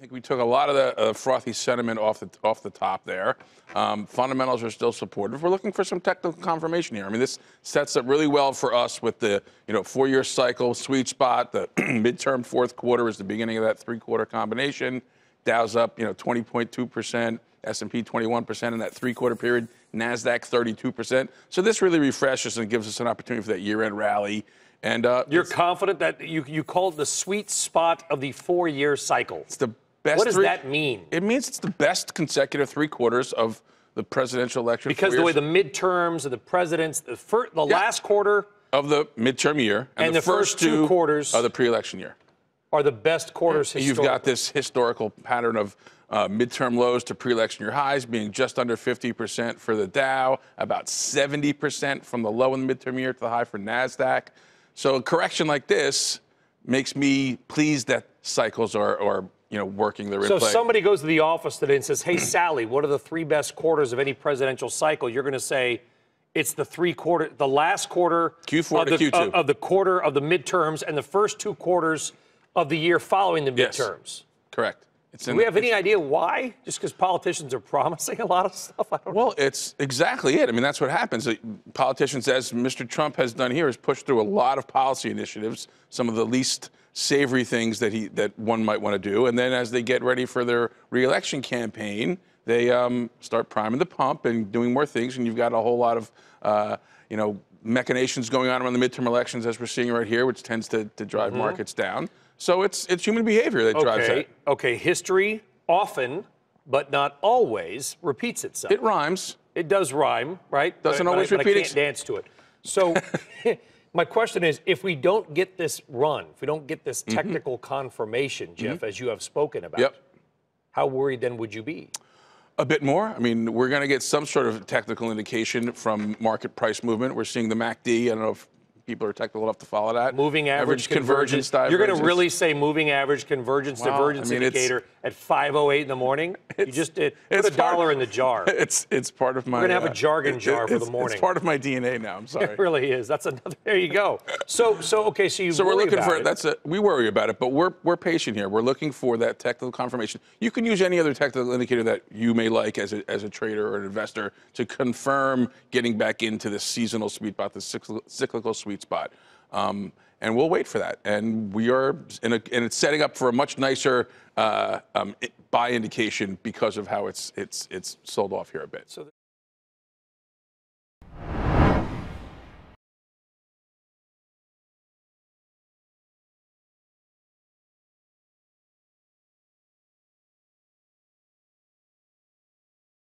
I think we took a lot of the frothy sentiment off the top there. Fundamentals are still supportive. We're looking for some technical confirmation here. I mean, this sets up really well for us with the 4-year cycle sweet spot. The midterm fourth quarter is the beginning of that three-quarter combination. Dow's up 20.2%, S&P 21% in that three-quarter period, Nasdaq 32%. So this really refreshes and gives us an opportunity for that year-end rally. And you're confident that you called the sweet spot of the 4-year cycle. It's the best. What does that mean? It means it's the best consecutive three quarters of the presidential election. Because the way the midterms of the presidents, the last quarter of the midterm year and the first two quarters of the pre-election year are the best quarters historically. You've got this historical pattern of midterm lows to pre-election year highs being just under 50% for the Dow, about 70% from the low in the midterm year to the high for Nasdaq. So a correction like this makes me pleased that cycles are working their So somebody goes to the office today and says, hey, Sally, what are the 3 best quarters of any presidential cycle? You're going to say it's the last quarter Q4 to Q2 of the quarter of the midterms and the first 2 quarters of the year following the midterms. Yes, correct. Do we have any idea why? Just because politicians are promising a lot of stuff? Well, it's exactly it. I mean, that's what happens. Politicians, as Mr. Trump has done here, has pushed through a lot of policy initiatives, some of the least savory things that one might want to do. And then as they get ready for their reelection campaign, they start priming the pump and doing more things. And you've got a whole lot of, machinations going on around the midterm elections, as we're seeing right here, which tends to drive markets down. So it's human behavior that drives that. Okay, history often, but not always, repeats itself. It rhymes. It does rhyme, right? Doesn't always repeat itself. I can't dance to it. So my question is, if we don't get this run, if we don't get this technical confirmation, Jeff, as you have spoken about, how worried then would you be? A bit more. I mean, we're going to get some sort of technical indication from market price movement. We're seeing the MACD. I don't know if people are technical enough to follow that. Moving average convergence. You're going to really say moving average convergence divergence indicator at 5:08 in the morning? You just did. Put $1 in the jar. It's part of my. We're going to have a jargon jar for the morning. It's part of my DNA now. I'm sorry. It really is. That's another. There you go. So okay. So we're looking for it. We worry about it, but we're patient here. We're looking for that technical confirmation. You can use any other technical indicator that you may like as a trader or an investor to confirm getting back into the seasonal sweet spot, the cyclical sweet spot. And we'll wait for that. And we are and it's setting up for a much nicer buy indication because of how it's sold off here a bit.